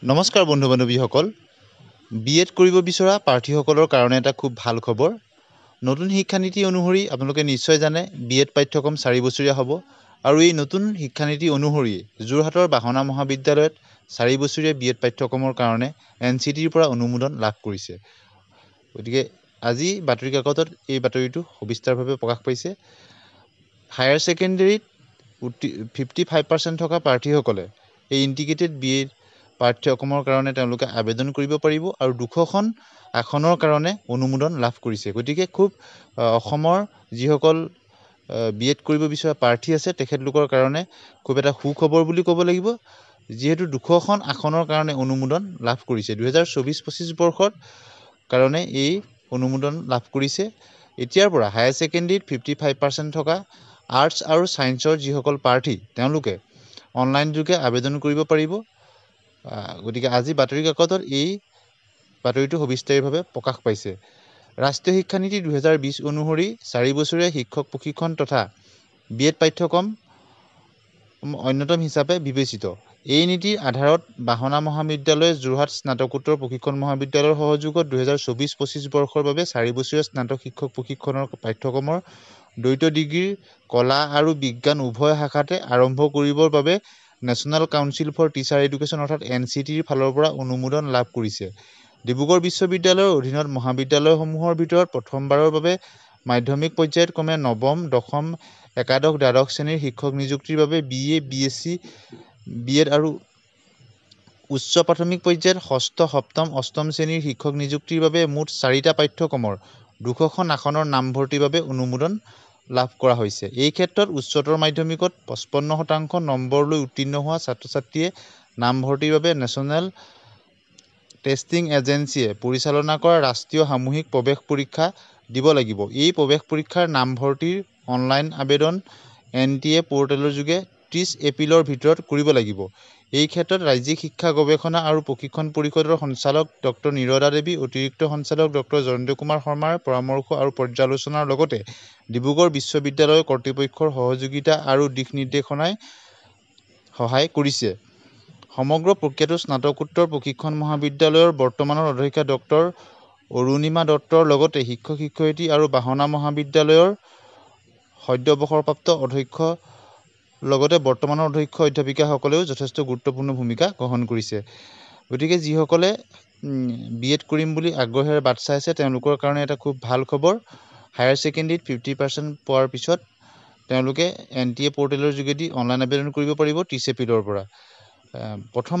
নমস্কাৰ বন্ধু বান্ধৱীসকল বিএড কৰিব বিচৰা প্ৰাৰ্থীসকলৰ কাৰণে এটা খুব ভাল খবৰ নতুন শিক্ষানীতি অনুসৰি আপোনালোকে নিশ্চয় জানে বিএড পাঠ্যক্ৰম 4 বছৰীয়া হ'ব আৰু এই নতুন শিক্ষানীতি অনুসৰি যোৰহাটৰ বাহনা মহাবিদ্যালয়ত 4 বছৰীয়া বিএড পাঠ্যক্ৰমৰ কাৰণে এনচিটিৰ পৰা অনুমোদন লাভ কৰিছে গতিকে আজি বাতৰি কাকতত এই বাতৰিটো সবিস্তাৰভাৱে প্ৰকাশ পাইছে হায়াৰ সেকেন্ডাৰীত 55% থকা প্ৰাৰ্থীসকলে এই ইন্টিগ্ৰেটেড বিএড পাঠ্যক্ৰমৰ কাৰণে তেওঁলোকে আবেদন কৰিব পাৰিব আৰু 200খন আসনৰ কাৰণে অনুমোদন লাভ কৰিছে গতিকে খুব অসমৰ যিসকল বিএড কৰিব বিচৰা প্ৰাৰ্থী আছে তেখেতলোকৰ কাৰণে খুব এটা সুখবৰ বুলি ক'ব লাগিব যেহেতু 200খন আসনৰ কাৰণে অনুমোদন লাভ কৰিছে 2024-25 বৰ্ষৰ কাৰণে এই অনুমোদন লাভ কৰিছে এতিয়াৰ পৰা হায়াৰ সেকেন্ডাৰীত 55% থকা আৰ্টছ আৰু সায়েন্সৰ যিসকল প্ৰাৰ্থী তেওঁলোকে অনলাইন যোগে আবেদন কৰিব পাৰিব গতিকে আজি বাতৰি কাকতত এই বাতৰিটো সবিস্তাৰিতভাৱে প্ৰকাশ পাইছে ৰাষ্ট্ৰীয় শিক্ষানীতি 2020 অনুসৰি 4 বছৰীয়া শিক্ষক প্ৰশিক্ষণ তথা বিএড পাঠ্যক্ৰম অন্যতম হিচাপে বিবেচিত এই নীতিৰ আধাৰত বাহনা মহাবিদ্যালয় যোৰহাট স্নাতকোত্তৰ প্ৰশিক্ষণ মহাবিদ্যালয়ৰ সহযোগত 2024-25 বৰ্ষৰ বাবে 4 বছৰীয়া স্নাতক শিক্ষক প্ৰশিক্ষণৰ পাঠ্যক্ৰমৰ দ্বৈত ডিগ্ৰীৰ কলা আৰু বিজ্ঞান উভয় শাখাতে আৰম্ভ কৰিবৰ বাবে National Council for Teacher Education অৰ্থাৎ এনচিটিৰ ফালৰ পৰা অনুমোদন লাভ কৰিছে ডিব্ৰুগড় বিশ্ববিদ্যালয়ৰ অধীনত মহাবিদ্যালয়সমূহৰ ভিতৰত প্ৰথমবাৰৰ বাবে মাধ্যমিক পৰ্যায়ত ক্ৰমে নৱম দশম একাদশ দ্বাদশ শ্ৰেণীৰ শিক্ষক নিযুক্তিৰ বাবে বিএ বিএসসি বিএড আৰু উচ্চ প্ৰাথমিক পৰ্যায়ত ষষ্ঠ সপ্তম অষ্টম শ্ৰেণীৰ শিক্ষক নিযুক্তিৰ বাবে মুঠ 4টা পাঠ্যক্ৰমৰ 200খন আসনৰ নামভৰ্তিৰ বাবে অনুমোদন লাভ কৰা হৈছে এই ক্ষেত্ৰত উচ্চতৰ মাধ্যমিকত 55% নম্বৰ লৈ উত্তীৰ্ণ হোৱা ছাত্ৰ-ছাত্ৰীয়ে নামভৰ্তিৰ বাবে নেশ্যনেল টেষ্টিং এজেন্সিয়ে পৰিচালনা কৰা ৰাষ্ট্ৰীয় সামূহিক প্ৰৱেশ পৰীক্ষা দিব লাগিব এই প্ৰৱেশ পৰীক্ষাৰ নামভৰ্তিৰ অনলাইন আবেদন এনটিএ পোৰ্টেলৰ যোগে 30 এপ্ৰিলৰ ভিতৰত কৰিব লাগিব এই ক্ষেত্ৰত ৰাজ্যিক শিক্ষা গৱেষণা আৰু প্ৰশিক্ষণ পৰিষদৰ সঞ্চালক ডক্টৰ নিৰদা দেৱী অতিৰিক্ত সঞ্চালক ডক্টৰ জয়ন্ত কুমাৰ শৰ্মাৰ পৰামৰ্শ আৰু পৰ্যালোচনাৰ লগতে ডিব্ৰুগড় বিশ্ববিদ্যালয় কৰ্তৃপক্ষৰ সহযোগিতা আৰু দিশ নিৰ্দেশনাই সহায় কৰিছে সমগ্ৰ প্ৰক্ৰিয়াটো স্নাতকোত্তৰ প্ৰশিক্ষণ মহাবিদ্যালয়ৰ বৰ্তমানৰ অধ্যক্ষা ডক্টৰ অৰুণিমা দত্তৰ লগতে শিক্ষক শিক্ষয়িত্ৰী আৰু বাহনা মহাবিদ্যালয়ৰ সদ্যৱসৰপ্ৰাপ্ত অধ্যক্ষ লগতে বৰ্তমানৰ অধ্যক্ষ অধ্যাপিকাসকলেও যথেষ্ট গুৰুত্বপূৰ্ণ ভূমিকা গ্ৰহণ কৰিছে গতিকে যিসকলে বিএড কৰিম বুলি আগ্ৰহেৰে বাট চাই আছে তেওঁলোকৰ কাৰণে এটা খুব ভাল খবৰ হায়াৰ সেকেন্ডাৰীত 50% পোৱাৰ পিছত তেওঁলোকে এনটিএ পোৰ্টেলৰ যোগেদি অনলাইন আবেদন কৰিব পাৰিব 30 এপ্ৰিলৰ পৰা প্ৰথম